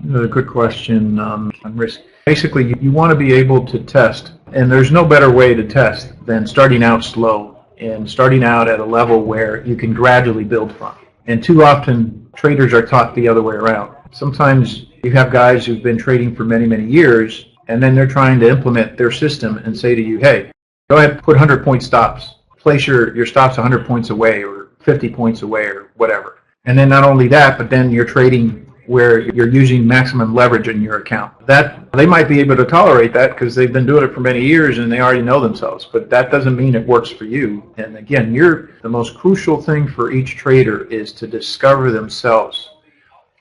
A good question on risk. Basically, you want to be able to test, and there's no better way to test than starting out slow and starting out at a level where you can gradually build from. And too often, traders are taught the other way around. Sometimes you have guys who've been trading for many, many years, and then they're trying to implement their system and say to you, hey, go ahead, put 100-point stops. Place your stops 100 points away or 50 points away or whatever. And then not only that, but then you're trading where you're using maximum leverage in your account. That they might be able to tolerate that because they've been doing it for many years and they already know themselves, but that doesn't mean it works for you. And again, the most crucial thing for each trader is to discover themselves.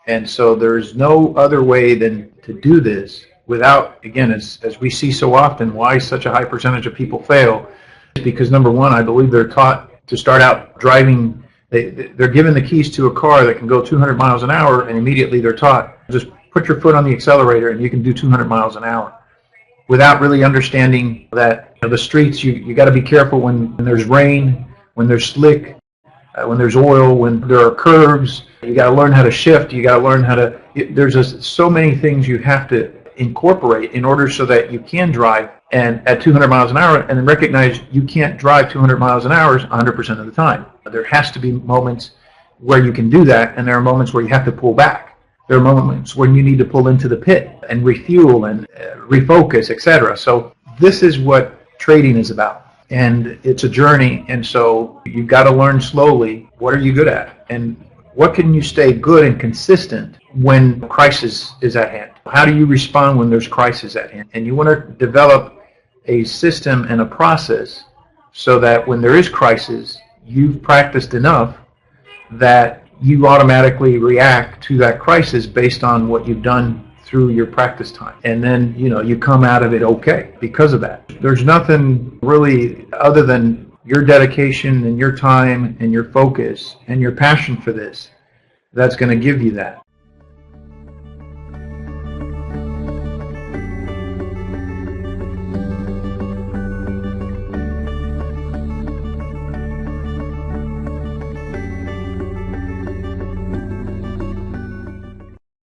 And so there's no other way than to do this without, again, as we see so often, why such a high percentage of people fail is because, number one, I believe they're taught to start out driving. They're given the keys to a car that can go 200 miles an hour, and immediately they're taught, just put your foot on the accelerator and you can do 200 miles an hour without really understanding that the streets, you got to be careful when there's rain, when there's slick, when there's oil, when there are curves. You got to learn how to shift. You got to learn how to, there's so many things you have to incorporate in order so that you can drive and at 200 miles an hour, and then recognize you can't drive 200 miles an hour 100% of the time. There has to be moments where you can do that, and there are moments where you have to pull back. There are moments when you need to pull into the pit and refuel and refocus, etc. So this is what trading is about, and it's a journey, and so you've got to learn slowly what are you good at, and what can you stay good and consistent when crisis is at hand. How do you respond when there's crisis at hand? And you want to develop a system and a process so that when there is crisis, you've practiced enough that you automatically react to that crisis based on what you've done through your practice time. And then, you come out of it okay because of that. There's nothing really other than your dedication and your time and your focus and your passion for this that's going to give you that.